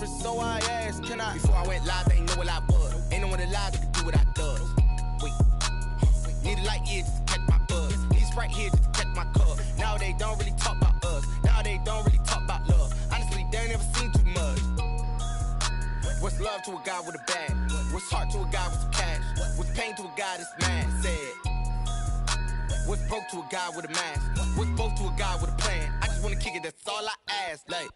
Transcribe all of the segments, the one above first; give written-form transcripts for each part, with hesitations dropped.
different, so I asked, can I? Before I went live, they ain't know what I was. Ain't no one alive that could do what I does. Wait, need a light year just to catch my buzz. Need Sprite here just to catch my cup. Now they don't really talk about us. Now they don't really talk about love. Honestly, they ain't never seen too much. What's love to a guy with a bag? What's heart to a guy with some cash? What's pain to a guy that's mad? Said. What's broke to a guy with a mask? What's both to a guy with a plan? I just wanna kick it, that's all I ask. Like,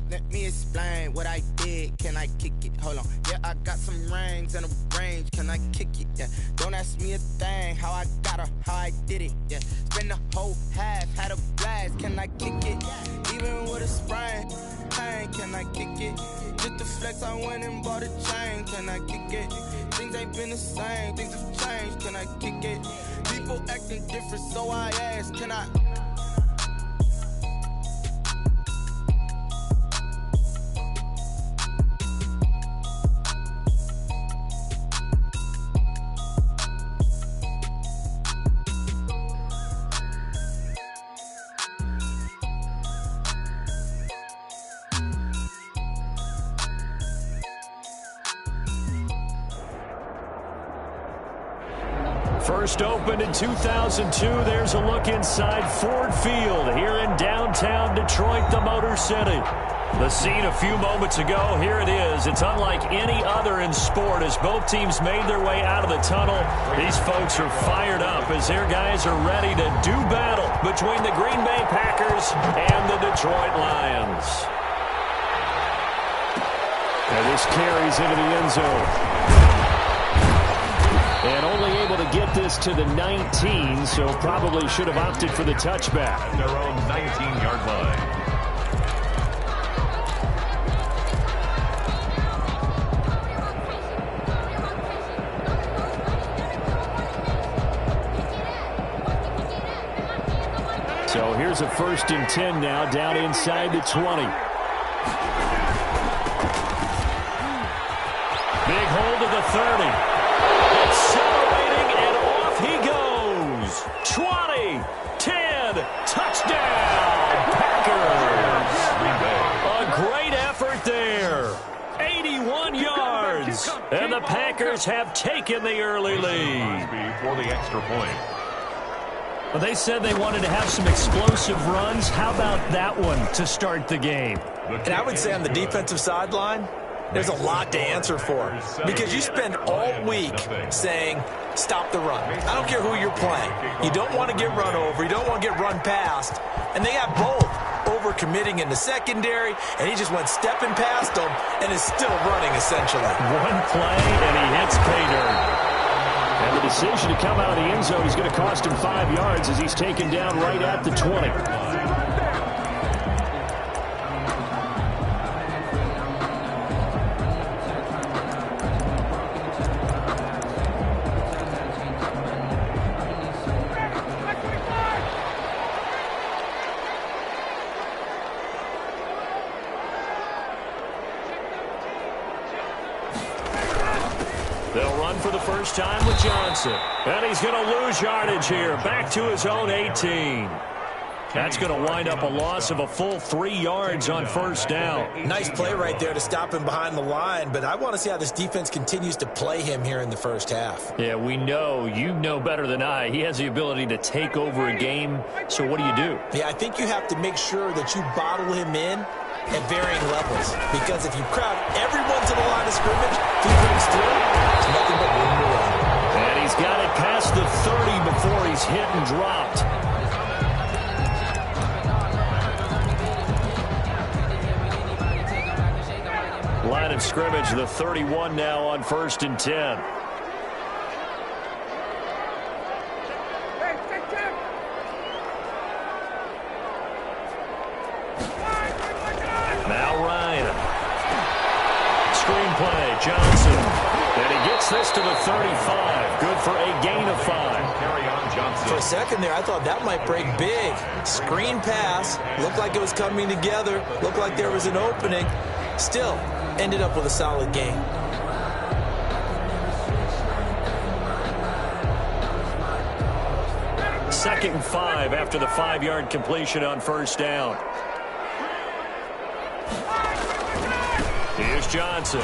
let me explain what I did. Can I kick it? Hold on. Yeah, I got some rings and a range. Can I kick it? Yeah. Don't ask me a thing. How I got her, how I did it. Yeah. Spend the whole half, had a blast. Can I kick it? Even with a sprain. Pain, can I kick it? Just to flex, I went and bought a chain. Can I kick it? Things ain't been the same. Things have changed. Can I kick it? People acting different, so I ask, can I? First opened in 2002, there's a look inside Ford Field here in downtown Detroit, the Motor City. The scene a few moments ago, here it is. It's unlike any other in sport as both teams made their way out of the tunnel. These folks are fired up as their guys are ready to do battle between the Green Bay Packers and the Detroit Lions. And this carries into the end zone. And only able to get this to the 19, so probably should have opted for the touchback. At their own 19-yard line. So here's a 1st and 10 now, down inside the 20. Big hold of the 30. Accelerating, and off he goes. 20, 10, touchdown, Packers. A great effort there. 81 yards, and the Packers have taken the early lead. For the extra point. Well, they said they wanted to have some explosive runs. How about that one to start the game? And I would say on the defensive sideline, there's a lot to answer for because you spend all week saying, stop the run. I don't care who you're playing. You don't want to get run over. You don't want to get run past. And they have both over-committing in the secondary, and he just went stepping past them and is still running, essentially. One play, and he hits pay dirt. And the decision to come out of the end zone is going to cost him 5 yards as he's taken down right at the 20. They'll run for the first time with Johnson. And he's going to lose yardage here. Back to his own 18. That's going to wind up a loss of a full 3 yards on first down. Nice play right there to stop him behind the line, but I want to see how this defense continues to play him here in the first half. Yeah, we know. You know better than I. He has the ability to take over a game, so what do you do? Yeah, I think you have to make sure that you bottle him in at varying levels, because if you crowd everyone to the line of scrimmage, he breaks through, it's nothing but room to run. And he's got it past the 30 before he's hit and dropped. Line of scrimmage, the 31 now on 1st and 10. Now Ryan. Screenplay, Johnson. And he gets this to the 35. Good for a gain of 5. Carry on Johnson. For a second there, I thought that might break big. Screen pass. Looked like it was coming together. Looked like there was an opening. Still, ended up with a solid game. Second and 5 after the 5-yard completion on first down. Johnson.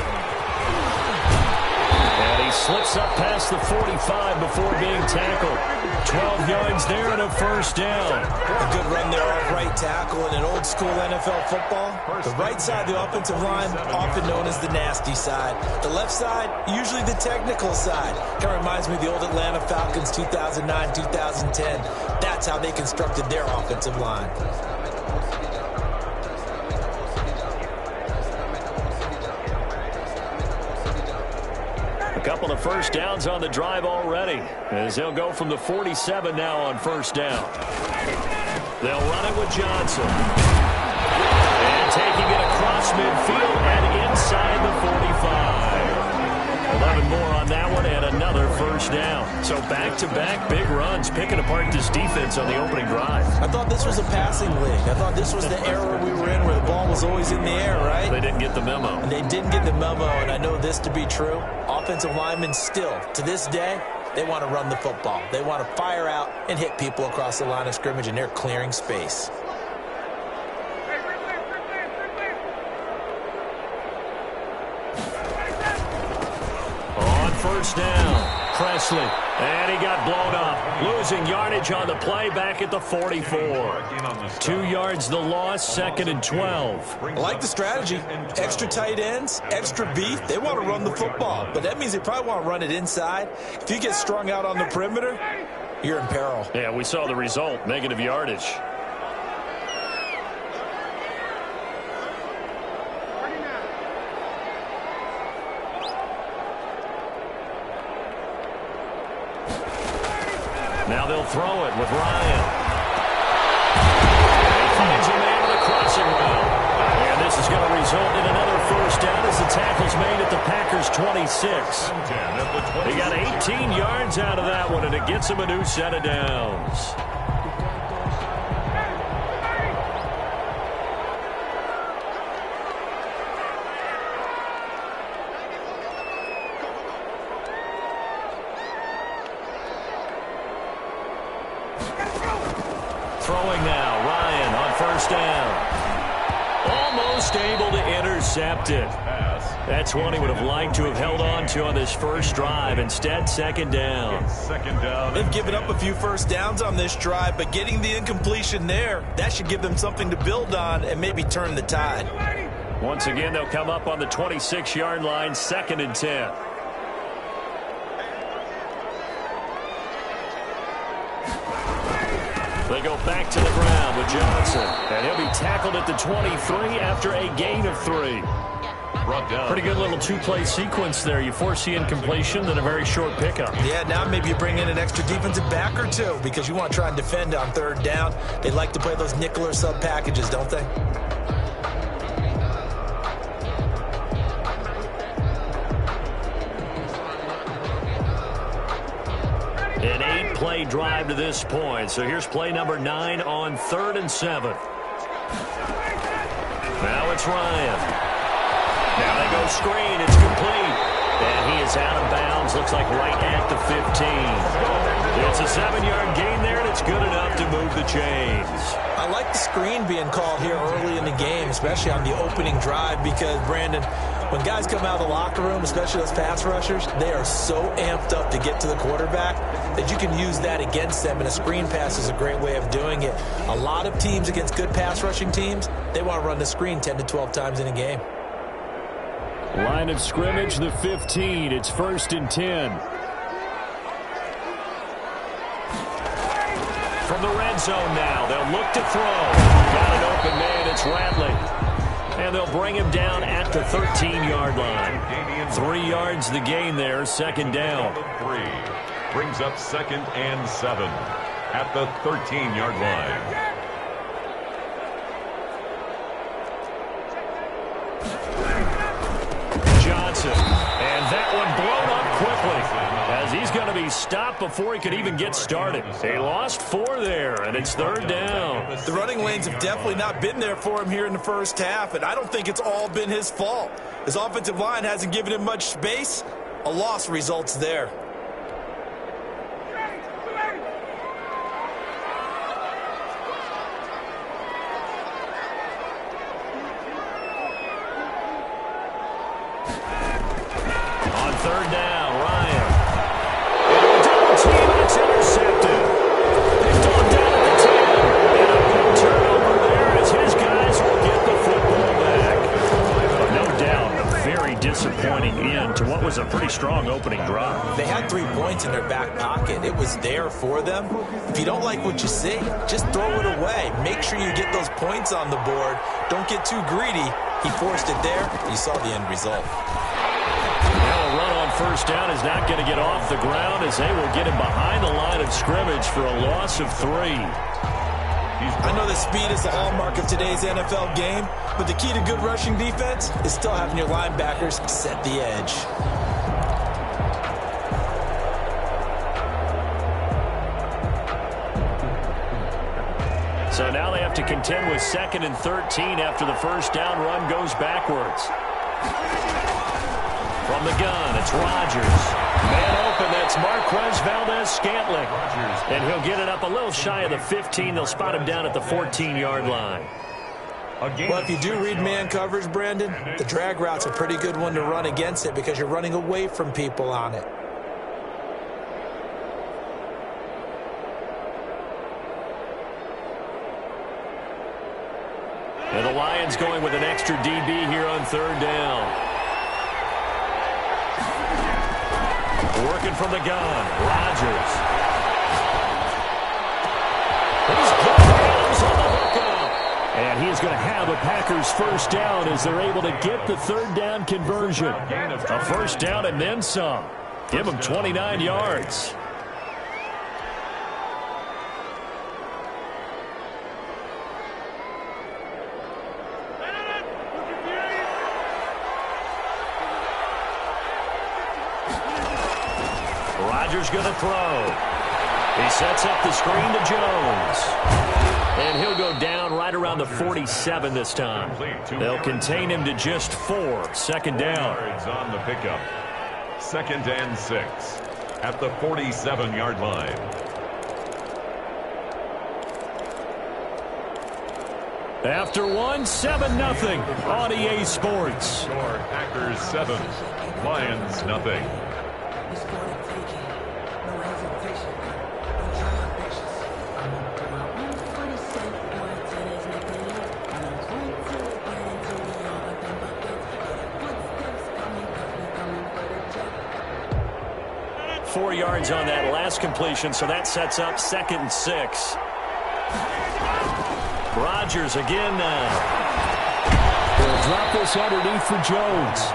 And he slips up past the 45 before being tackled. 12 yards there and a first down. A good run there off right tackle in an old-school NFL football. The right side of the offensive line, often known as the nasty side. The left side, usually the technical side. Kind of reminds me of the old Atlanta Falcons 2009-2010. That's how they constructed their offensive line. A couple of first downs on the drive already, as they'll go from the 47 now on first down. They'll run it with Johnson. And taking it across midfield and inside the 45. 11 more on that one and another first down. So back-to-back big runs, picking apart this defense on the opening drive. I thought this was a passing league. I thought this was the era we were in where the ball was always in the air, right? They didn't get the memo. And they didn't get the memo, and I know this to be true. Offensive linemen still, to this day, they want to run the football. They want to fire out and hit people across the line of scrimmage, and they're clearing space. On first down, Presley. And he got blown up. Losing yardage on the play back at the 44. 2 yards the loss, second and 12. I like the strategy. Extra tight ends, extra beef. They want to run the football, but that means they probably want to run it inside. If you get strung out on the perimeter, you're in peril. Yeah, we saw the result, negative yardage. Now they'll throw it with Ryan. He finds a man with a crossing route. And this is going to result in another first down as the tackle's made at the Packers' 26. They got 18 yards out of that one, and it gets them a new set of downs. Throwing now, Ryan on first down. Almost able to intercept it. That's one he would have liked to have held on to on this first drive. Instead, second down. They've given up a few first downs on this drive, but getting the incompletion there, that should give them something to build on and maybe turn the tide. Once again, they'll come up on the 26-yard line, second and 10. They go back to the ground with Johnson. And he'll be tackled at the 23 after a gain of 3. Pretty good little two-play sequence there. You foresee incompletion, then a very short pickup. Yeah, now maybe you bring in an extra defensive back or two because you want to try and defend on third down. They like to play those nickel or sub packages, don't they? An 8-play drive to this point. So here's play number 9 on 3rd and 7. Now it's Ryan. Now they go screen. It's complete. And he is out of bounds. Looks like right at the 15. It's a 7-yard gain there, and it's good enough to move the chains. I like the screen being called here early in the game, especially on the opening drive, because, Brandon, when guys come out of the locker room, especially those pass rushers, they are so amped up to get to the quarterback that you can use that against them, and a screen pass is a great way of doing it. A lot of teams against good pass rushing teams, they want to run the screen 10 to 12 times in a game. Line of scrimmage, the 15. It's 1st and 10. From the red zone now, they'll look to throw. Got an open man, it's Radley. And they'll bring him down at the 13-yard line. 3 yards the gain there, second down. 3 brings up 2nd and 7 at the 13-yard line. Johnson, and that one blown up quickly as he's going to be stopped before he could even get started. They lost 4 there, and it's 3rd down. The running lanes have definitely not been there for him here in the first half, and I don't think it's all been his fault. His offensive line hasn't given him much space. A loss results there. third down. Ryan. Double team, and it's intercepted. Picked off down at the 10. And a big turnover there as his guys will get the football back. No doubt, a very disappointing end to what was a pretty strong opening drive. They had 3 points in their back pocket. It was there for them. If you don't like what you see, just throw it away. Make sure you get those points on the board. Don't get too greedy. He forced it there. You saw the end result. Now a run on first down is not going to get off the ground as they will get him behind the line of scrimmage for a loss of 3. I know that speed is the hallmark of today's NFL game, but the key to good rushing defense is still having your linebackers set the edge. So now they have to contend with 2nd and 13 after the first down run goes backwards. From the gun, it's Rodgers. Man open, that's Marquez Valdez-Scantling. And he'll get it up a little shy of the 15. They'll spot him down at the 14-yard line. Well, if you do read man coverage, Brandon, the drag route's a pretty good one to run against it because you're running away from people on it. And the Lions going with an extra DB here on third down. Working from the gun, Rodgers. He's got hands on the hookup. And he's going to have a Packers first down as they're able to get the third down conversion. A first down and then some. Give them 29 yards. Rodgers going to throw. He sets up the screen to Jones. And he'll go down right around the 47 this time. They'll contain him to just 4. Second down. On the pickup. 2nd and 6 at the 47-yard line. After one, 7-0 on EA Sports. Score Packers 7, Lions nothing. Four yards on that last completion, so that sets up 2nd and 6. Rodgers again now. He'll drop this underneath for Jones.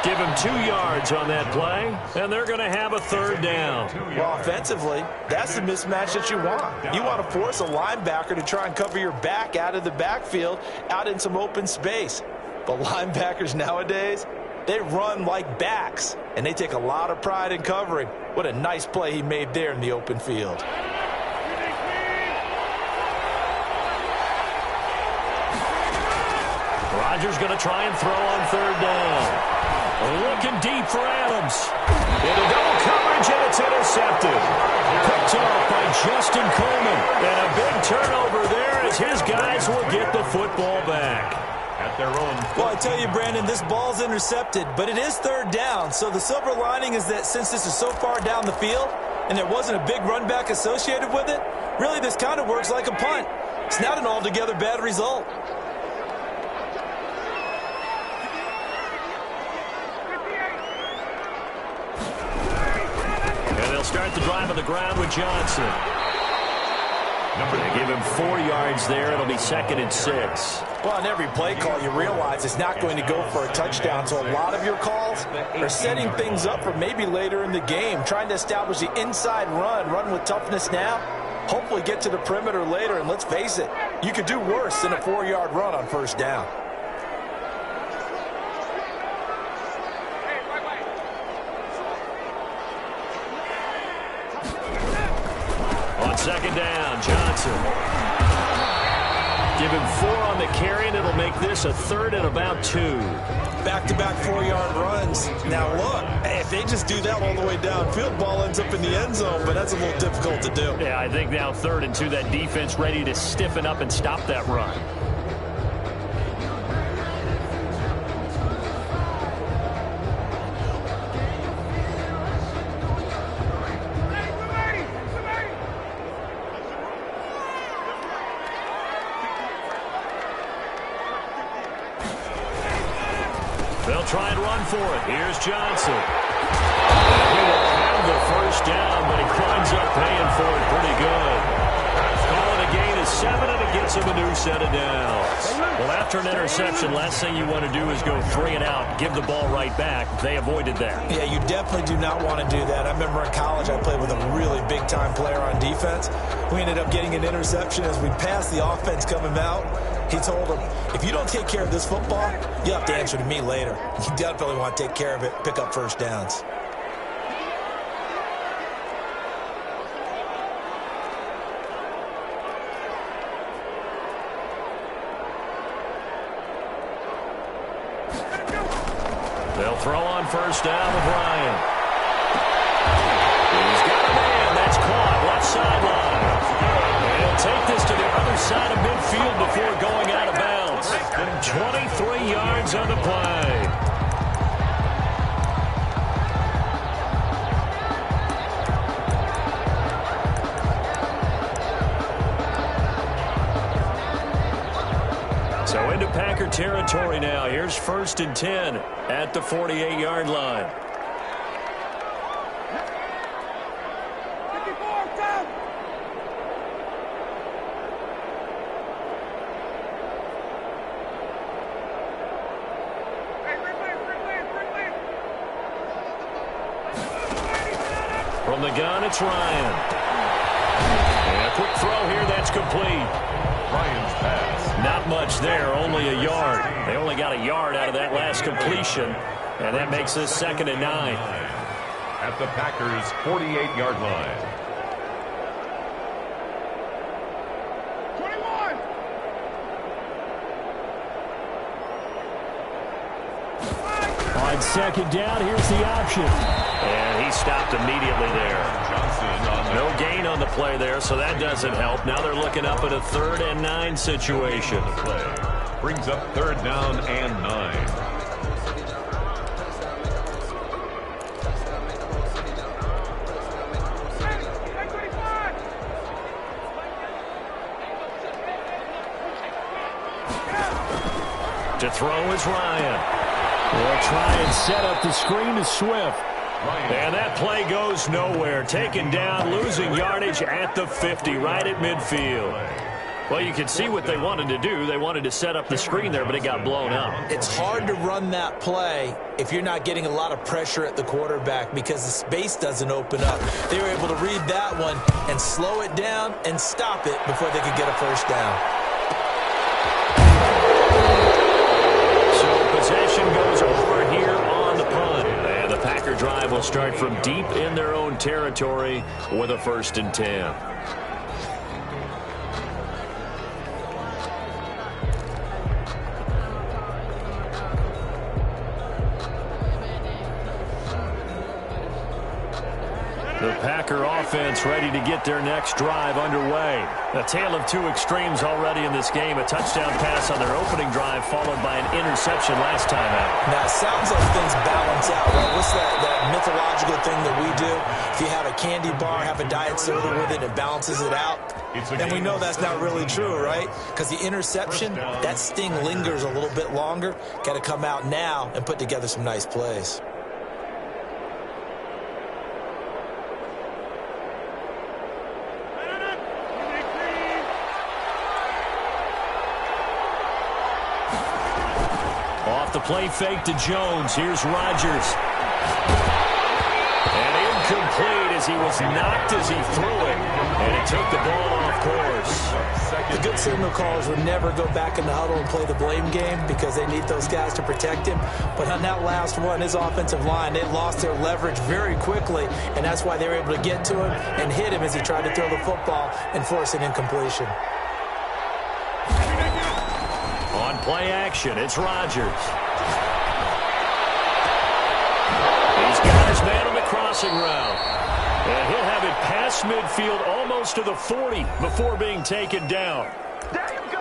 Give him 2 yards on that play, and they're going to have a third down. Well, offensively, that's the mismatch that you want. You want to force a linebacker to try and cover your back out of the backfield, out in some open space. But linebackers nowadays, they run like backs, and they take a lot of pride in covering. What a nice play he made there in the open field. Rodgers going to try and throw on third down. Looking deep for Adams. Into double coverage, and it's intercepted. Picked off by Justin Coleman. And a big turnover there as his guys will get the football back. At their own. Well, I tell you, Brandon, this ball's intercepted, but it is third down. So the silver lining is that since this is so far down the field and there wasn't a big run back associated with it, really this kind of works like a punt. It's not an altogether bad result. And they'll start the drive on the ground with Johnson. They give him 4 yards there. It'll be 2nd and 6. Well, on every play call, you realize it's not going to go for a touchdown. So a lot of your calls are setting things up for maybe later in the game, trying to establish the inside run with toughness now, hopefully get to the perimeter later. And let's face it, you could do worse than a 4-yard run on first down. On second down, Johnson. Give him 4 on the carry, and it'll make this a 3rd and about 2. Back-to-back 4-yard runs. Now, look, if they just do that all the way downfield, ball ends up in the end zone, but that's a little difficult to do. Yeah, I think now 3rd and 2, that defense ready to stiffen up and stop that run. They'll try and run for it. Here's Johnson. He will have the first down, but he winds up paying for it pretty good. Call it a gain of 7, and it gets him a new set of downs. Well, after an interception, last thing you want to do is go 3 and out, give the ball right back. They avoided that. Yeah, you definitely do not want to do that. I remember in college I played with a really big-time player on defense. We ended up getting an interception as we passed the offense coming out. He told him, if you don't take care of this football, you have to answer to me later. You definitely want to take care of it, pick up first downs. They'll throw on first down with Ryan. He's got a man. That's caught. Left sideline. And he'll take this to the other side of midfield before going out of bounds. 23 yards on the play. So into Packer territory now. Here's 1st and 10 at the 48-yard line. From the gun, it's Ryan. And a quick throw here, that's complete. Ryan's pass. Not much there, only a yard. They only got a yard out of that last completion, and that makes this 2nd and 9. At the Packers' 48-yard line. 21. On 2nd down, here's the option. And he stopped immediately there. No gain on the play there, so that doesn't help. Now they're looking up at a 3rd and 9 situation. Brings up 3rd down and 9. To throw is Ryan. They'll try and set up the screen to Swift. And that play goes nowhere. Taken down, losing yardage at the 50, right at midfield. Well, you can see what they wanted to do. They wanted to set up the screen there, but it got blown up. It's hard to run that play if you're not getting a lot of pressure at the quarterback because the space doesn't open up. They were able to read that one and slow it down and stop it before they could get a first down. So possession goes over here on the punt. And the Packer drive will start from deep in their own territory with a 1st and 10. The Packer offense ready to get their next drive underway. A tale of 2 extremes already in this game. A touchdown pass on their opening drive followed by an interception last time out. Now, it sounds like things balance out, right? What's that mythological thing that we do? If you have a candy bar, have a diet soda with it, it balances it out. And we know that's not really true, right? Because the interception, that sting lingers a little bit longer. Got to come out now and put together some nice plays. Off the play fake to Jones. Here's Rodgers. And incomplete as he was knocked as he threw it. And it took the ball off course. The good signal callers would never go back in the huddle and play the blame game because they need those guys to protect him. But on that last one, his offensive line, they lost their leverage very quickly. And that's why they were able to get to him and hit him as he tried to throw the football and force an incompletion. On play action, it's Rodgers. He's got his man on the crossing route. And he'll have it past midfield almost to the 40 before being taken down. There you go.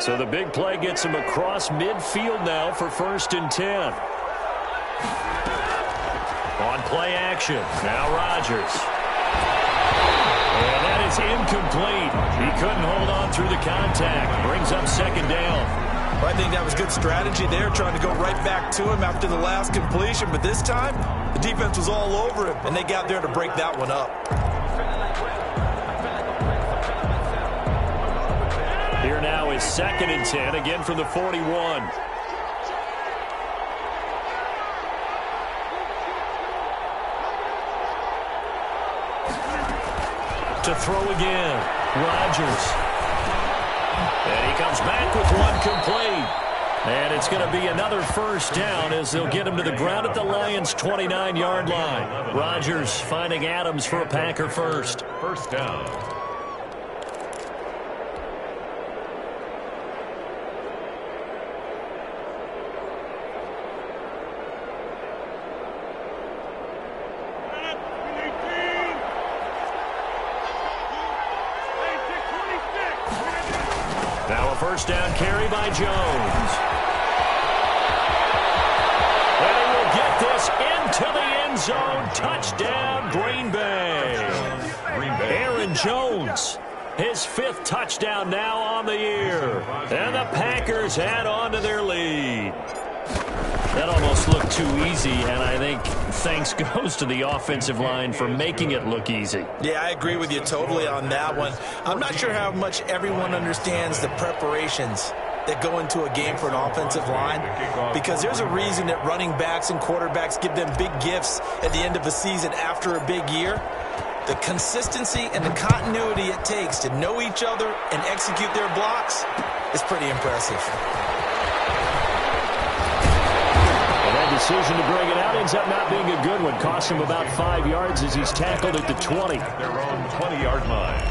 So the big play gets him across midfield now for 1st and 10. On play action, now Rodgers. And that is incomplete. He couldn't hold on through the contact. Brings up 2nd down. Well, I think that was good strategy there, trying to go right back to him after the last completion. But this time, the defense was all over him, and they got there to break that one up. Here now is 2nd and 10, again from the 41. To throw again, Rodgers. And he comes back with one complete. And it's going to be another 1st down as they'll get him to the ground at the Lions' 29-yard line. Rodgers finding Adams for a Packer first. 1st down. Now a 1st down carry by Jones. And he will get this into the end zone. Touchdown, Green Bay. Aaron Jones, his 5th touchdown now on the year. And the Packers add on to their lead. That almost looked too easy, and I think thanks goes to the offensive line for making it look easy. Yeah, I agree with you totally on that one. I'm not sure how much everyone understands the preparations that go into a game for an offensive line, because there's a reason that running backs and quarterbacks give them big gifts at the end of a season after a big year. The consistency and the continuity it takes to know each other and execute their blocks is pretty impressive. Decision to bring it out ends up not being a good one. Cost him about 5 yards as he's tackled at the 20. Their own 20-yard line.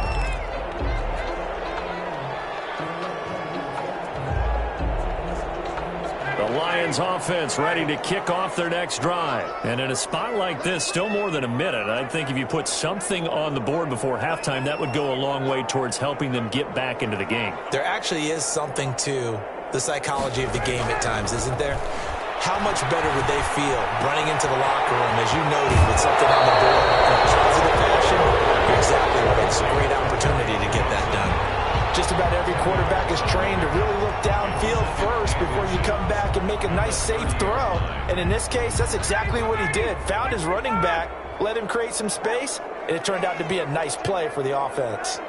The Lions offense ready to kick off their next drive. And in a spot like this, still more than a minute, I think if you put something on the board before halftime, that would go a long way towards helping them get back into the game. There actually is something to the psychology of the game at times, isn't there? How much better would they feel running into the locker room, as you noted, with something on the board in a positive fashion? You're exactly right. It's a great opportunity to get that done. Just about every quarterback is trained to really look downfield first before you come back and make a nice, safe throw. And in this case, that's exactly what he did. Found his running back, let him create some space, and it turned out to be a nice play for the offense.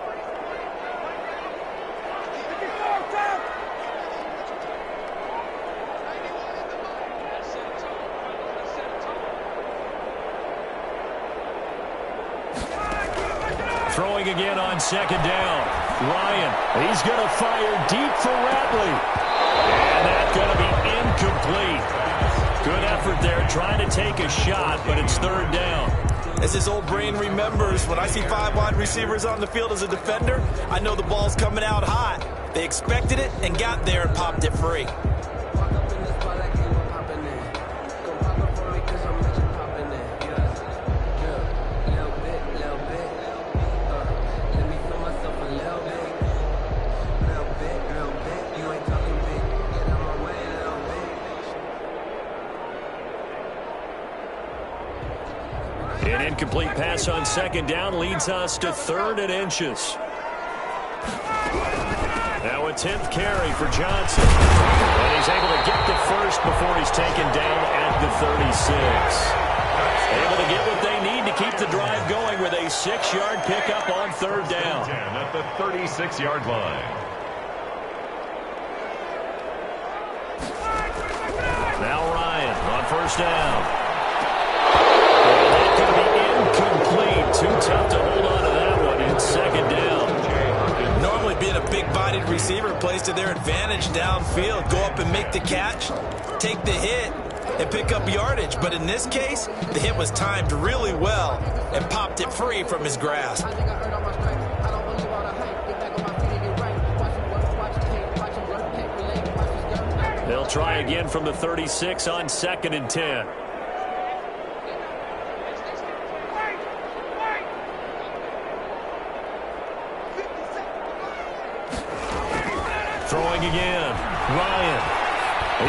Throwing again on 2nd down. Ryan, he's going to fire deep for Ratley. And that's going to be incomplete. Good effort there trying to take a shot, but it's 3rd down. As his old brain remembers, when I see 5 wide receivers on the field as a defender, I know the ball's coming out hot. They expected it and got there and popped it free. An incomplete pass on 2nd down leads us to 3rd and inches. Now a 10th carry for Johnson. And he's able to get the first before he's taken down at the 36. Able to get what they need to keep the drive going with a 6-yard pickup on 3rd down. At the 36-yard line. Now Ryan on 1st down. Going to be incomplete. Too tough to hold on to that one. It's 2nd down. Normally being a big-bodied receiver plays to their advantage downfield. Go up and make the catch, take the hit, and pick up yardage. But in this case, the hit was timed really well and popped it free from his grasp. They'll try again from the 36 on 2nd and 10. Throwing throwing again. Ryan.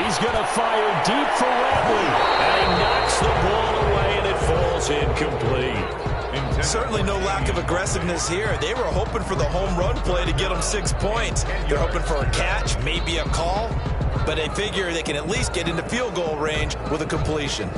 He's going to fire deep for Radley. And he knocks the ball away, and it falls incomplete. Certainly no lack of aggressiveness here. They were hoping for the home run play to get them 6 points. They're hoping for a catch, maybe a call, but they figure they can at least get into field goal range with a completion.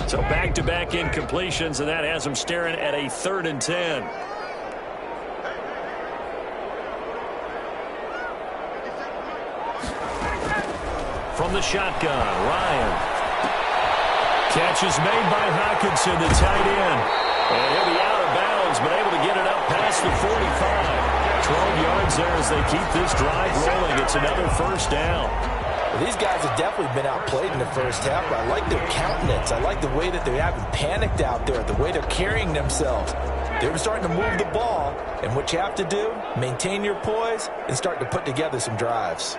So back-to-back incompletions, and that has them staring at a 3rd and 10. From the shotgun, Ryan. Catch is made by Hawkinson, the tight end. And he'll be out of bounds, but able to get it up past the 45. 12 yards there as they keep this drive rolling. It's another first down. Well, these guys have definitely been outplayed in the first half, but I like their countenance. I like the way that they haven't panicked out there, the way they're carrying themselves. They're starting to move the ball, and what you have to do, maintain your poise and start to put together some drives.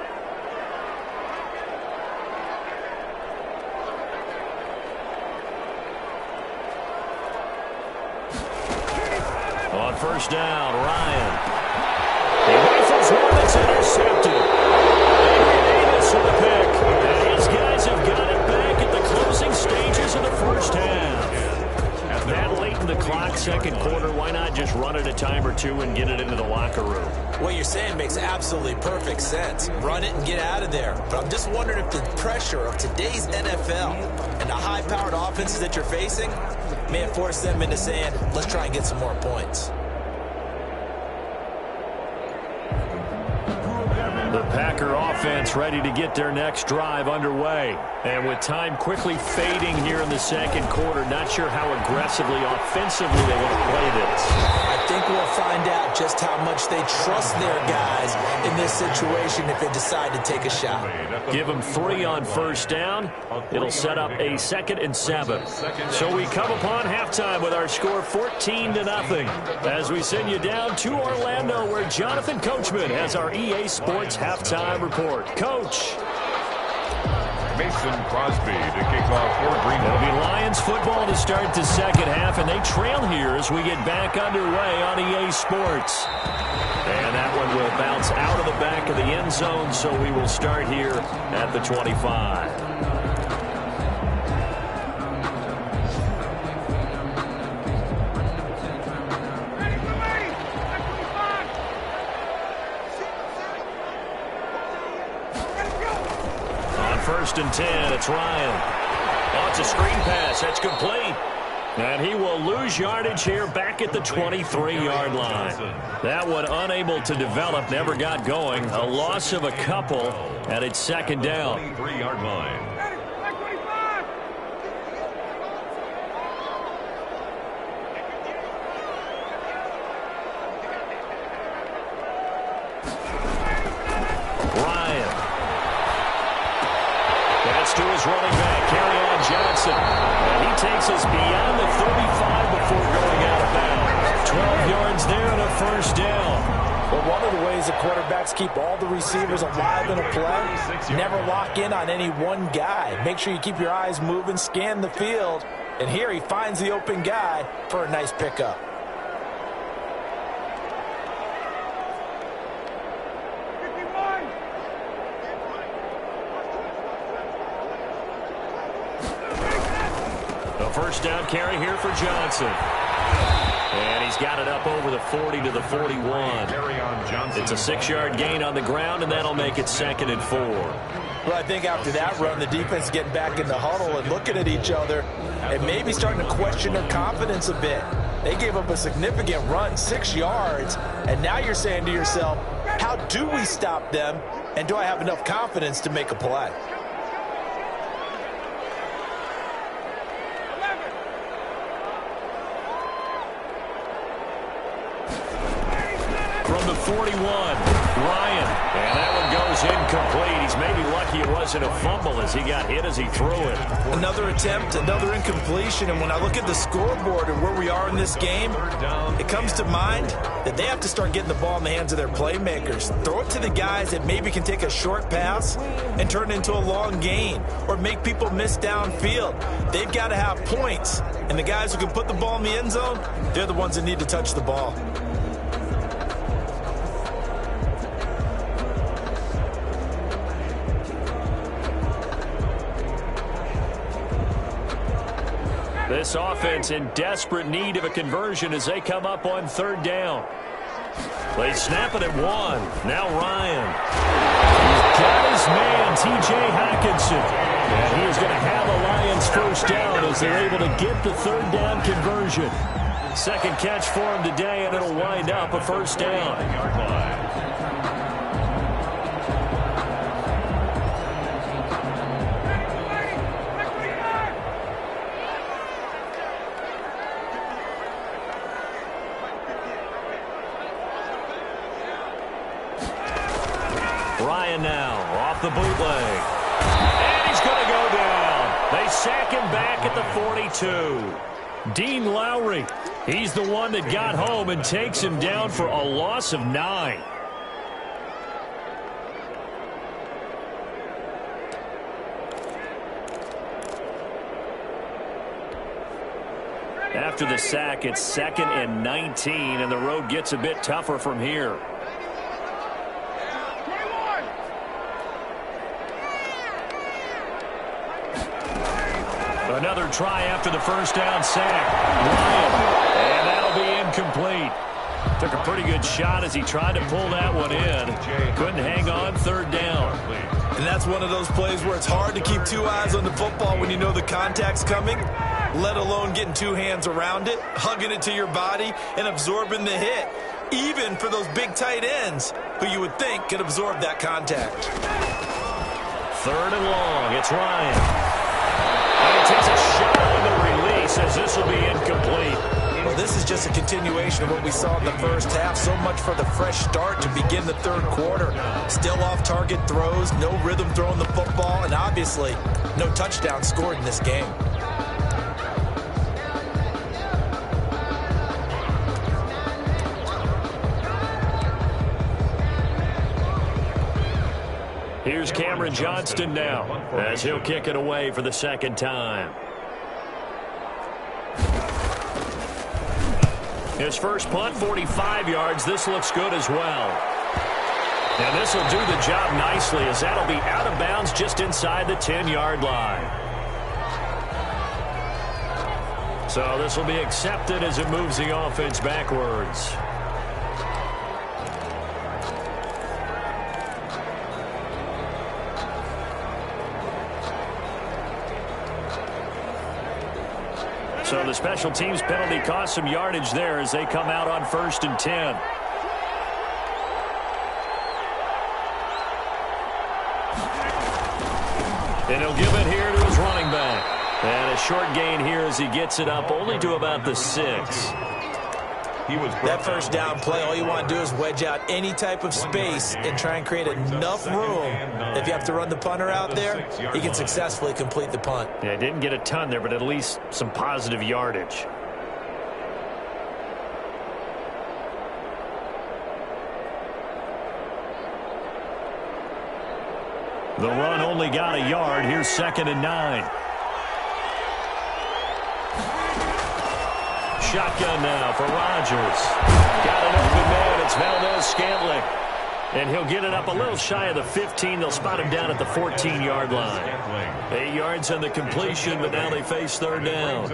On first down, Ryan. He rifles one that's intercepted. Davis with the pick. And his guys have got it back at the closing stages of the first half. That late in the clock, second quarter, why not just run it a time or two and get it into the locker room? What you're saying makes absolutely perfect sense. Run it and get out of there. But I'm just wondering if the pressure of today's NFL and the high-powered offenses that you're facing may have forced them into saying, let's try and get some more points. The Packer offense ready to get their next drive underway. And with time quickly fading here in the second quarter, not sure how aggressively, offensively they want to play this. I think we'll find out just how much they trust their guys in this situation if they decide to take a shot. Give them 3 on first down. It'll set up a 2nd and 7. So we come upon halftime with our score 14-0 as we send you down to Orlando where Jonathan Coachman has our EA Sports halftime report. Coach. Mason Crosby to kick off for Green Bay. It'll be Lions football to start the second half, and they trail here as we get back underway on EA Sports. And that one will bounce out of the back of the end zone, so we will start here at the 25. First and 10, it's Ryan. Oh, it's a screen pass. That's complete. And he will lose yardage here back at the 23-yard line. That one unable to develop, never got going. A loss of a couple, and it's second down. 23-yard line. To his running back, Kerryon Johnson. And he takes us beyond the 35 before going out of bounds. 12 yards there and a first down. Well, one of the ways the quarterbacks keep all the receivers alive in a play, never lock in on any one guy. Make sure you keep your eyes moving, scan the field. And here he finds the open guy for a nice pickup. First down carry here for Johnson. And he's got it up over the 40 to the 41. It's a 6-yard gain on the ground, and that'll make it 2nd and 4. Well, I think after that run, the defense is getting back in the huddle and looking at each other and maybe starting to question their confidence a bit. They gave up a significant run, 6 yards, and now you're saying to yourself, how do we stop them, and do I have enough confidence to make a play? From the 41, Ryan. And that one goes is incomplete. He's maybe lucky it wasn't a fumble as he got hit as he threw it. Another attempt, another incompletion, and when I look at the scoreboard and where we are in this game, it comes to mind that they have to start getting the ball in the hands of their playmakers. Throw it to the guys that maybe can take a short pass and turn it into a long gain or make people miss downfield. They've got to have points, and the guys who can put the ball in the end zone, they're the ones that need to touch the ball. This offense in desperate need of a conversion as they come up on third down. They snap it at one. Now Ryan. He's got his man, T.J. Hockenson. And he is going to have a Lions first down as they're able to get the third down conversion. Second catch for him today, and it'll wind up a first down. Ryan now off the bootleg. And he's going to go down. They sack him back at the 42. Dean Lowry, he's the one that got home and takes him down for a loss of 9. After the sack, it's 2nd and 19, and the road gets a bit tougher from here. Another try after the first down sack. Ryan, and that'll be incomplete. Took a pretty good shot as he tried to pull that one in. Couldn't hang on third down. And that's one of those plays where it's hard to keep two eyes on the football when you know the contact's coming, let alone getting two hands around it, hugging it to your body, and absorbing the hit, even for those big tight ends who you would think could absorb that contact. Third and long. It's Ryan. And he takes a shot on the release as this will be incomplete. Well, this is just a continuation of what we saw in the first half. So much for the fresh start to begin the third quarter. Still off-target throws, no rhythm throwing the football, and obviously no touchdown scored in this game. Here's Cameron Johnston now as he'll kick it away for the second time. His first punt, 45 yards. This looks good as well. And this will do the job nicely as that'll be out of bounds just inside the 10-yard line. So this will be accepted as it moves the offense backwards. So the special teams penalty cost some yardage there as they come out on 1st and 10. And he'll give it here to his running back. And a short gain here as he gets it up only to about the 6. That first down play, all you want to do is wedge out any type of space and try and create enough room. If you have to run the punter out there, he can successfully complete the punt. Yeah, didn't get a ton there, but at least some positive yardage. The run only got a yard. Here's 2nd and 9. Shotgun now for Rodgers. Got an open man. It's Valdez-Scantling. And he'll get it up a little shy of the 15. They'll spot him down at the 14-yard line. 8 yards on the completion, but now they face third down.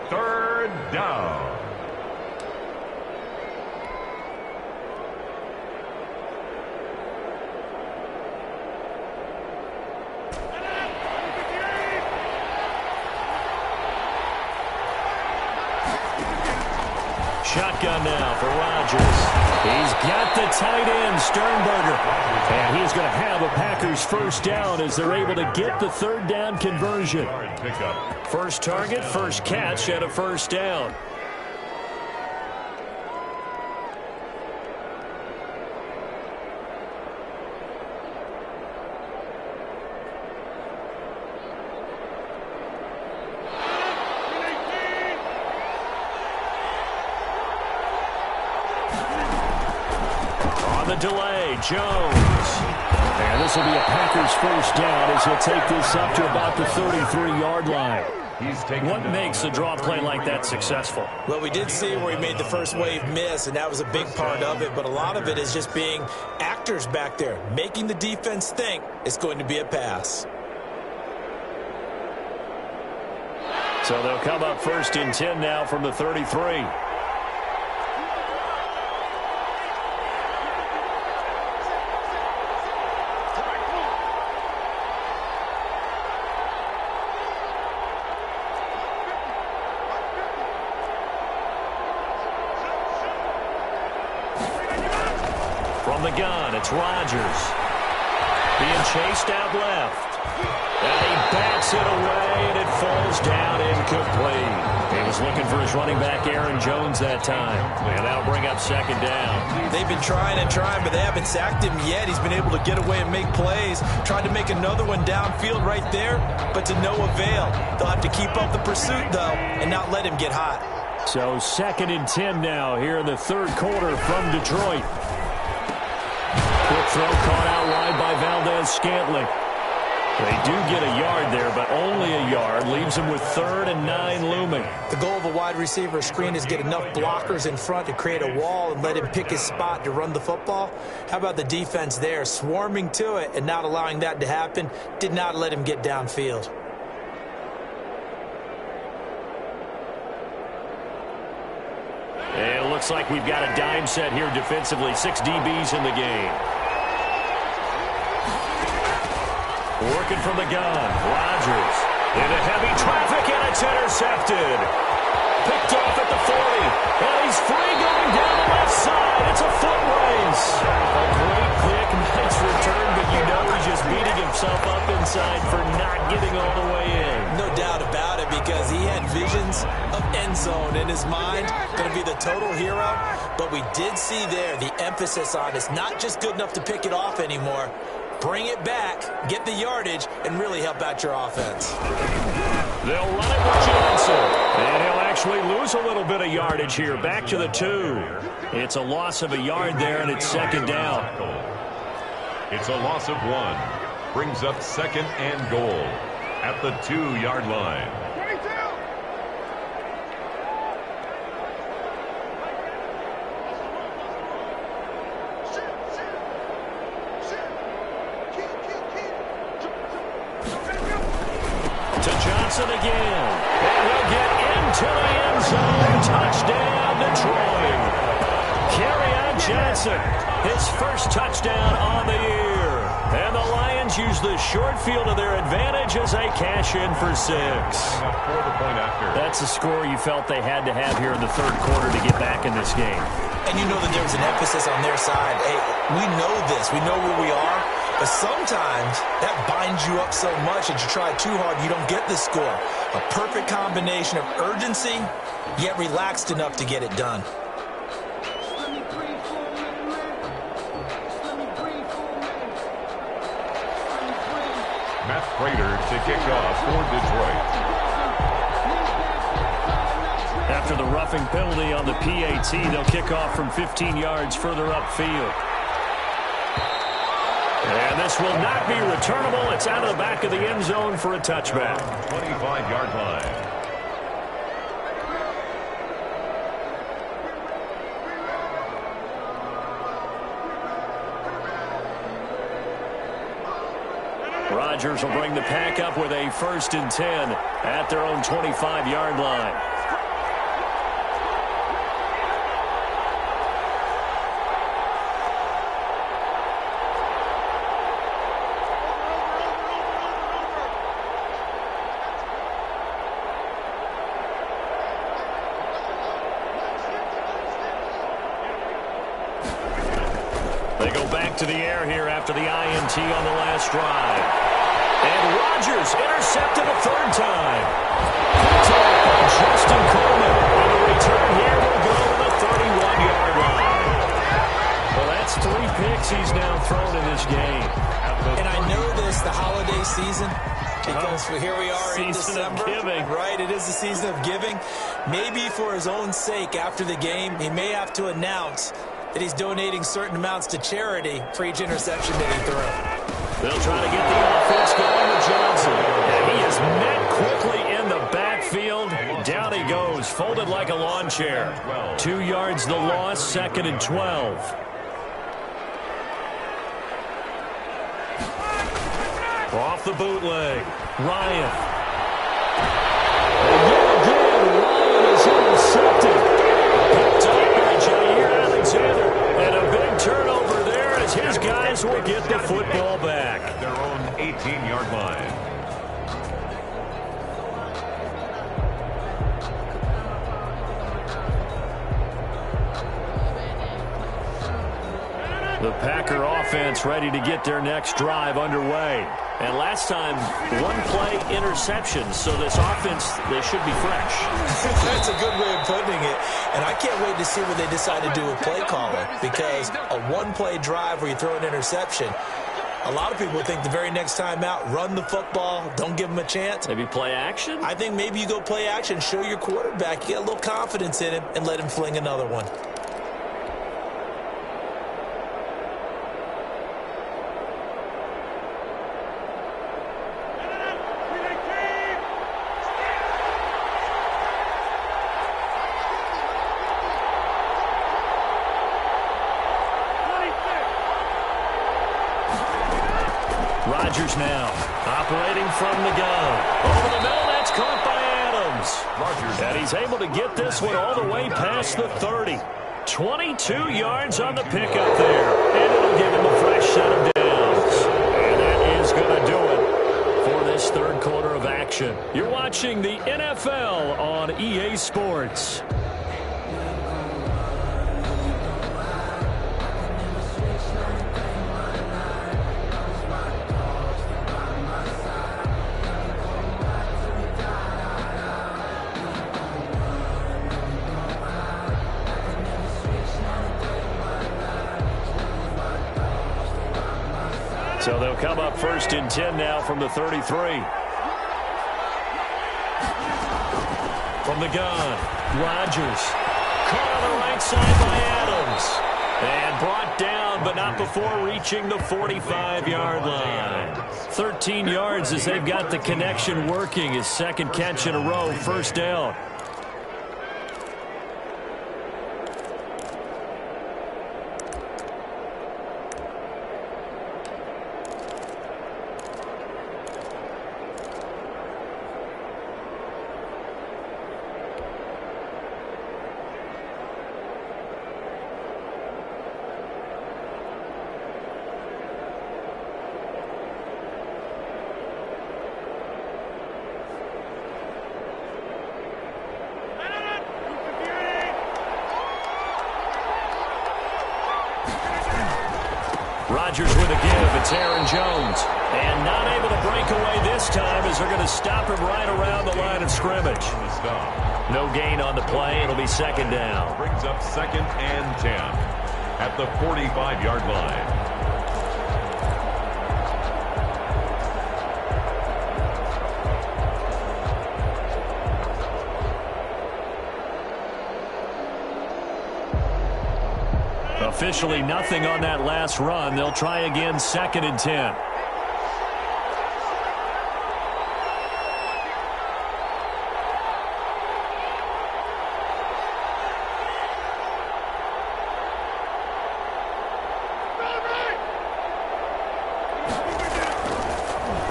Third down. Shotgun now for Rodgers. He's got the tight end, Sternberger. And he's going to have a Packers first down as they're able to get the third down conversion. First target, first catch, and a first down. delay. Jones. And this will be a Packers first down as he'll take this up to about the 33-yard line. What makes a draw play like that successful? Well, we did see where he made the first wave miss, and that was a big part of it. But a lot of it is just being actors back there, making the defense think it's going to be a pass. So they'll come up first and 10 now from the 33. From the gun, it's Rodgers. Being chased out left. And he bats it away, and it falls down incomplete. He was looking for his running back, Aaron Jones, that time. And that'll bring up second down. They've been trying and trying, but they haven't sacked him yet. He's been able to get away and make plays. Tried to make another one downfield right there, but to no avail. They'll have to keep up the pursuit, though, and not let him get hot. So second and 10 now here in the third quarter from Detroit. Quick throw caught out wide by Valdez-Scantling. They do get a yard there, but only a yard. Leaves them with 3rd and 9 looming. The goal of a wide receiver screen is get enough blockers in front to create a wall and let him pick his spot to run the football. How about the defense there, swarming to it and not allowing that to happen? Did not let him get downfield. And it looks like we've got a dime set here defensively. 6 DBs in the game. Working from the gun. Rodgers into heavy traffic, and it's intercepted. Picked off at the 40. And he's free going down the left side. It's a foot race. A great quick, nice return, but you know he's just beating himself up inside for not getting all the way in. No doubt about it, because he had visions of end zone in his mind. Going to be the total hero. But we did see there the emphasis on it's not just good enough to pick it off anymore. Bring it back, get the yardage, and really help out your offense. They'll run it with Johnson. And he'll actually lose a little bit of yardage here. Back to the 2. It's a loss of a yard there, and it's second down. It's a loss of 1. Brings up second and goal at the 2-yard line. Again, and he'll get into the end zone. Touchdown, Detroit. Kerryon Johnson, his first touchdown on the year. And the Lions use the short field to their advantage as they cash in for 6. That's a score you felt they had to have here in the third quarter to get back in this game. And you know that there was an emphasis on their side. Hey, we know this. We know where we are. But sometimes that binds you up so much that you try too hard, you don't get the score. A perfect combination of urgency, yet relaxed enough to get it done. Matt Prater to kick off for Detroit. After the roughing penalty on the PAT, they'll kick off from 15 yards further upfield. And this will not be returnable. It's out of the back of the end zone for a touchback. 25-yard line. Rodgers will bring the pack up with a 1st and 10 at their own 25-yard line. They go back to the air here after the INT on the last drive. And Rodgers intercepted a 3rd time. Picked off by Justin Coleman. And the return here will go to the 31-yard line. Well, that's 3 picks he's now thrown in this game. And I know this, the holiday season, because here we are in December. Right, it is the season of giving. Maybe for his own sake after the game, he may have to announce that he's donating certain amounts to charity for each interception that he threw. They'll try to get the offense going with Johnson. And he is met quickly in the backfield. Down he goes, folded like a lawn chair. 2 yards the loss, 2nd and 12. Off the bootleg, Ryan. And yet again, Ryan is intercepted. Picked up by Jair Alexander. And a big turnover there as his guys will get the football back. At their own 18-yard line. The Packer offense ready to get their next drive underway. And last time, one-play interception. So this offense, they should be fresh. That's a good way of putting it. And I can't wait to see what they decide to do with play calling. Because a one-play drive where you throw an interception, a lot of people think the very next time out, run the football, don't give them a chance. Maybe play action? I think maybe you go play action, show your quarterback, you get a little confidence in him, and let him fling another one. Rodgers now, operating from the gun. Over the middle, that's caught by Adams. And he's able to get this one all the way past the 30. 22 yards on the pickup there. And it'll give him a fresh set of downs. And that is going to do it for this third quarter of action. You're watching the NFL on EA Sports. So they'll come up 1st and 10 now from the 33. From the gun, Rodgers. Caught on the right side by Adams. And brought down, but not before reaching the 45-yard line. 13 yards as they've got the connection working. His second catch in a row, 1st down. Rodgers with a give. It's Aaron Jones. And not able to break away this time as they're going to stop him right around the line of scrimmage. No gain on the play. It'll be 2nd down. Brings up 2nd and 10 at the 45-yard line. Officially nothing on that last run. They'll try again 2nd and 10.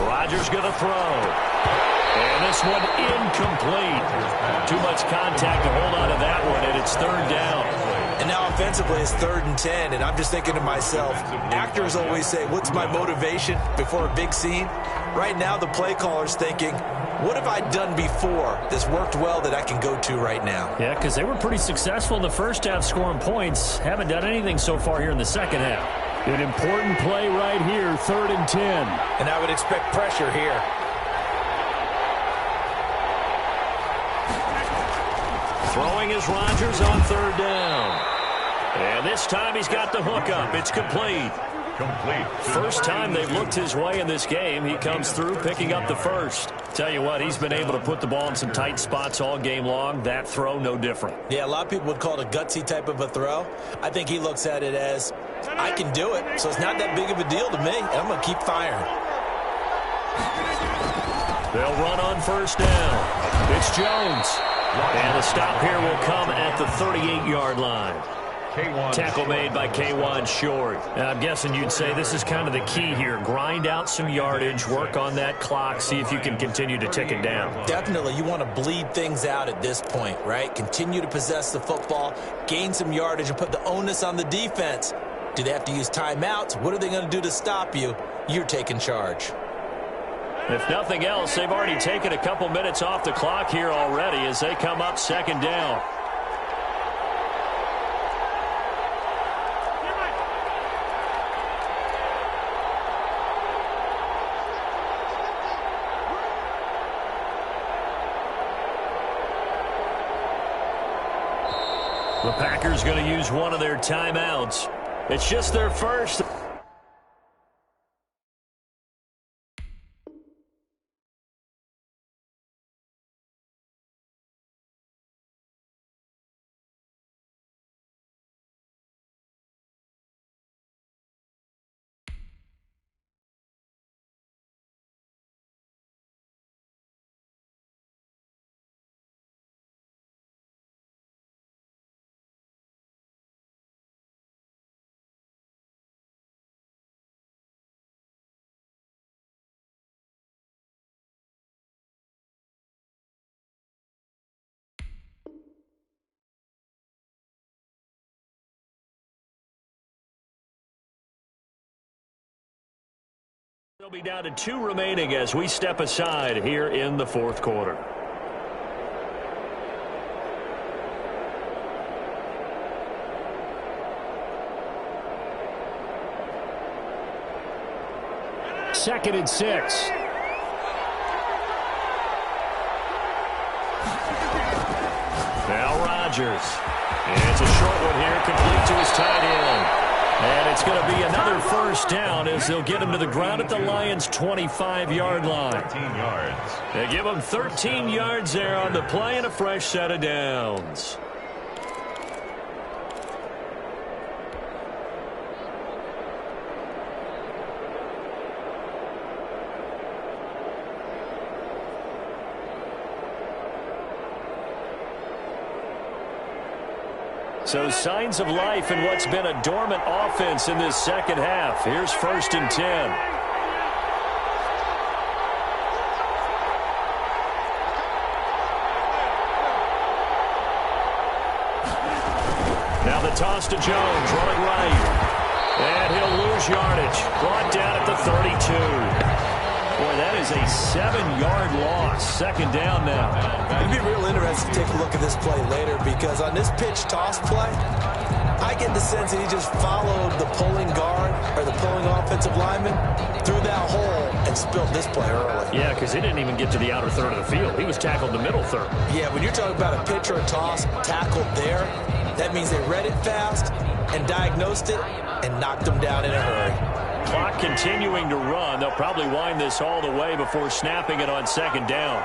Rodgers going to throw. And this one incomplete. Too much contact to hold on to that one, and it's 3rd down. And now offensively, it's 3rd and 10, and I'm just thinking to myself, actors always say, what's my motivation before a big scene? Right now, the play caller's thinking, what have I done before that's worked well that I can go to right now? Yeah, because they were pretty successful in the first half scoring points. Haven't done anything so far here in the second half. An important play right here, 3rd and 10. And I would expect pressure here. Throwing is Rodgers on 3rd down. And this time he's got the hook up. It's complete. Complete. First time they've looked his way in this game. He comes through picking up the first. Tell you what, he's been able to put the ball in some tight spots all game long. That throw, no different. Yeah, a lot of people would call it a gutsy type of a throw. I think he looks at it as, I can do it, so it's not that big of a deal to me, and I'm going to keep firing. They'll run on first down. It's Jones. And the stop here will come at the 38-yard line. Tackle made by K1 Short. Now, I'm guessing you'd say this is kind of the key here. Grind out some yardage, work on that clock, see if you can continue to tick it down. Definitely. You want to bleed things out at this point, right? Continue to possess the football, gain some yardage, and put the onus on the defense. Do they have to use timeouts? What are they going to do to stop you? You're taking charge. If nothing else, they've already taken a couple minutes off the clock here already as they come up second down. The Packers going to use one of their timeouts. It's just their first. They'll be down to 2 remaining as we step aside here in the fourth quarter. Second and 6. Now Rodgers. And it's a short one here, complete to his tight end. And it's going to be another first down as they'll get him to the ground at the Lions' 25-yard line. 13 yards. They give him 13 yards there on the play and a fresh set of downs. So signs of life in what's been a dormant offense in this second half. Here's first and 10. Now the toss to Jones, running right. And he'll lose yardage. Brought down at the 32. Boy, that is a 7-yard loss. Second down now. It'd be real interesting to take a look at this play later because on this pitch toss play, I get the sense that he just followed the pulling guard or the pulling offensive lineman through that hole and spilled this play early. Yeah, because he didn't even get to the outer third of the field. He was tackled the middle third. Yeah, when you're talking about a pitch or a toss tackled there, that means they read it fast and diagnosed it and knocked him down in a hurry. Clock continuing to run. They'll probably wind this all the way before snapping it on second down.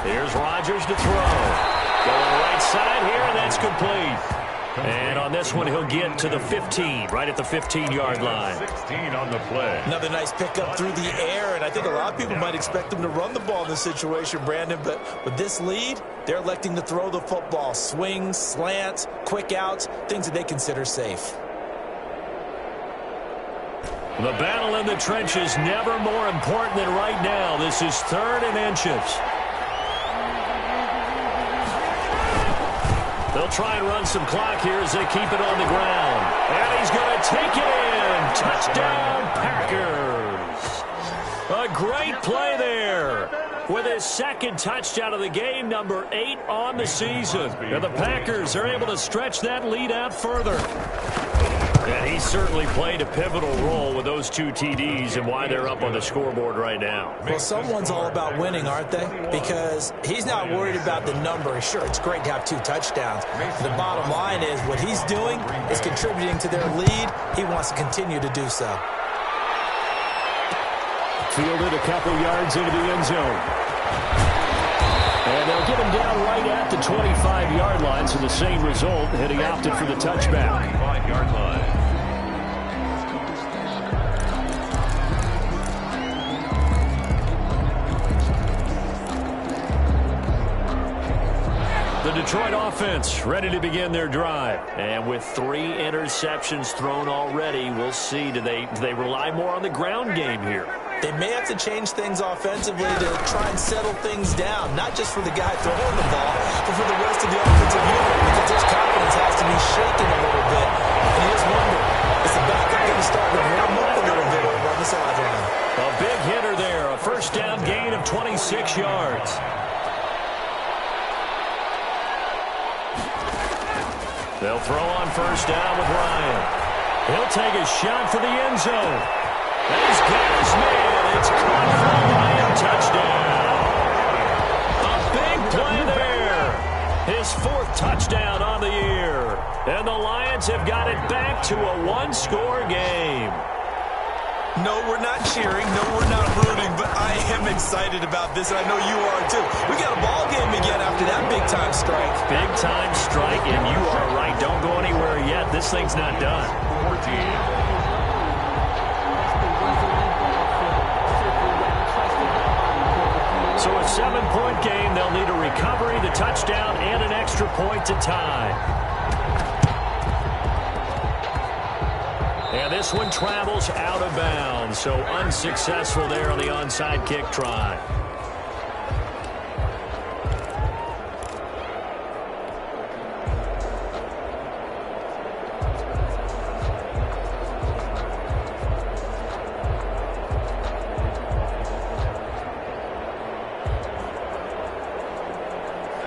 Here's Rodgers to throw. Going right side here, and that's complete. And on this one, he'll get to the 15, right at the 15-yard line. 16 on the play. Another nice pickup through the air, and I think a lot of people might expect them to run the ball in this situation, Brandon, but with this lead, they're electing to throw the football. Swings, slants, quick outs, things that they consider safe. The battle in the trenches never more important than right now. This is 3rd and inches. They'll try and run some clock here as they keep it on the ground. And he's going to take it in. Touchdown, Packers. A great play there with his second touchdown of the game, number 8 on the season. And the Packers are able to stretch that lead out further. And he certainly played a pivotal role with those 2 TDs and why they're up on the scoreboard right now. Well, someone's all about winning, aren't they? Because he's not worried about the number. Sure, it's great to have 2 touchdowns. The bottom line is what he's doing is contributing to their lead. He wants to continue to do so. Fielded a couple yards into the end zone. And they'll get him down right at the 25-yard line, so the same result, and he opted for the touchback. 25-yard line. The Detroit offense ready to begin their drive. And with 3 interceptions thrown already, we'll see, do they rely more on the ground game here? They may have to change things offensively to try and settle things down, not just for the guy throwing the ball, but for the rest of the offensive unit, because his confidence has to be shaken a little bit. And you just wonder, is the backup going to start to warm up a little bit over on the sideline? A big hitter there, a first down gain of 26 yards. They'll throw on first down with Ryan. He'll take a shot for the end zone. And he's got his man. It's caught for a Lion touchdown. A big play there. His 4th touchdown on the year. And the Lions have got it back to a 1-score game. No, we're not cheering. No, we're not rooting. But I am excited about this, and I know you are too. We got a ball game again after that big-time strike. Big-time strike, and you are right. Don't go anywhere yet. This thing's not done. 14. So a 7-point game. They'll need a recovery, the touchdown, and an extra point to tie. And this one travels out of bounds, so unsuccessful there on the onside kick try.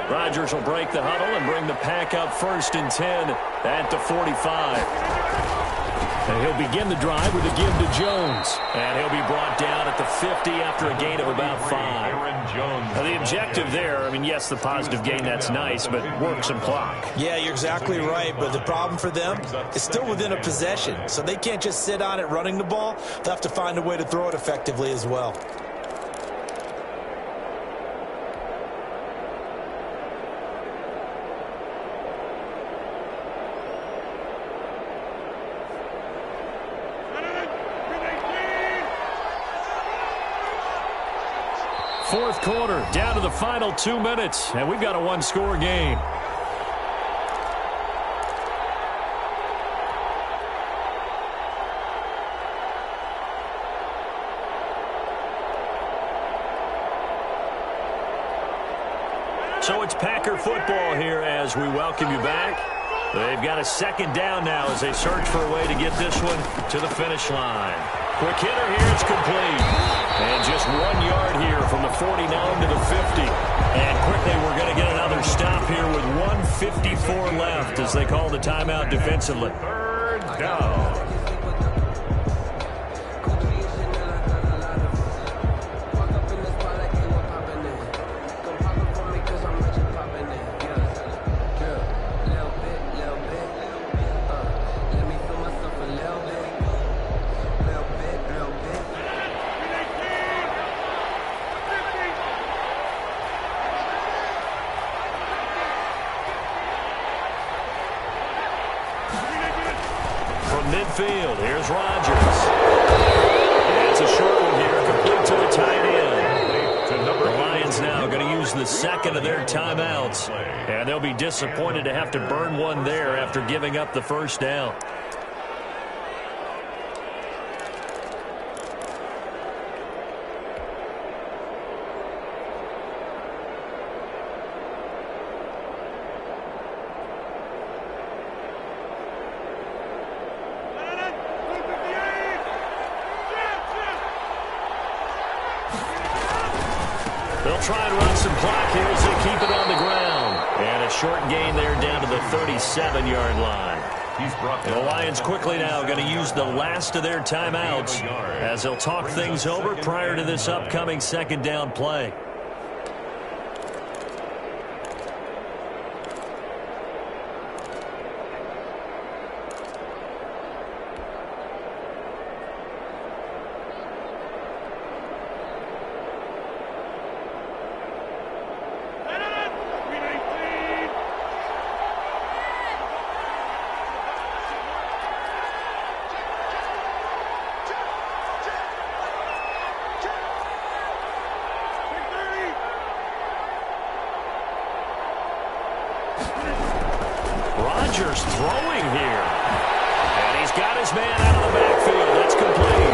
Rodgers will break the huddle and bring the pack up 1st and 10 at the 45. And he'll begin the drive with a give to Jones. And he'll be brought down at the 50 after a gain of about 5. Now the objective there, I mean, yes, the positive gain, that's nice, but work some clock. Yeah, you're exactly right, but the problem for them is still within a possession. So they can't just sit on it running the ball. They'll have to find a way to throw it effectively as well. Fourth quarter, down to the final 2 minutes, and we've got a 1-score game. So it's Packer football here as we welcome you back. They've got a 2nd down now as they search for a way to get this one to the finish line. Quick hitter here, it's complete. And just 1 yard here from the 49 to the 50. And quickly we're going to get another stop here with 1:54 left as they call the timeout defensively. 3rd down. Midfield, here's Rodgers. And it's a short one here, complete to the tight end. The Lions now going to use the 2nd of their timeouts. And they'll be disappointed to have to burn one there after giving up the first down. They'll try and run some clock here as they keep it on the ground. And a short gain there down to the 37-yard line. He's brought The Lions quickly now going to use the last of their timeouts as they'll talk things over prior to this upcoming second down play. Rodgers throwing here. And he's got his man out of the backfield. That's complete.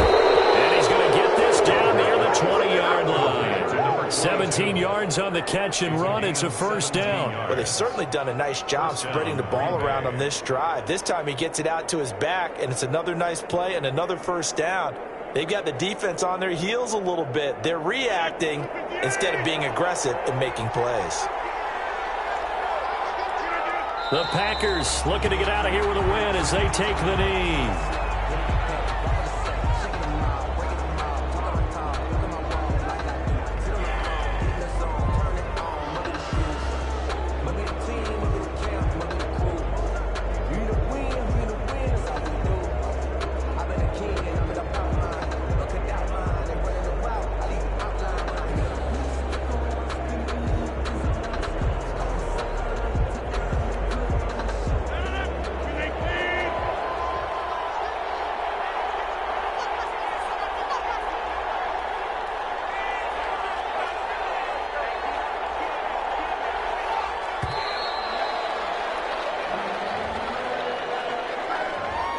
And he's going to get this down near the 20-yard line. 17 yards on the catch and run. It's a first down. Well, they've certainly done a nice job spreading the ball around on this drive. This time he gets it out to his back, and it's another nice play and another first down. They've got the defense on their heels a little bit. They're reacting instead of being aggressive and making plays. The Packers looking to get out of here with a win as they take the knee.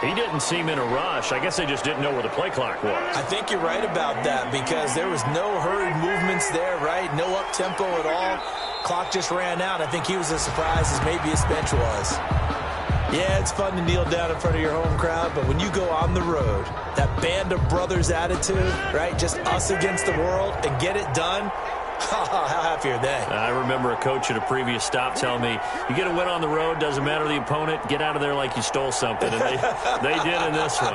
He didn't seem in a rush. I guess they just didn't know where the play clock was. I think you're right about that because there was no hurried movements there, right? No up-tempo at all. Clock just ran out. I think he was as surprised as maybe his bench was. Yeah, it's fun to kneel down in front of your home crowd, but when you go on the road, that band of brothers attitude, right? Just us against the world and get it done. How happy are they? I remember a coach at a previous stop telling me, you get a win on the road, doesn't matter the opponent, get out of there like you stole something. And they did in this one.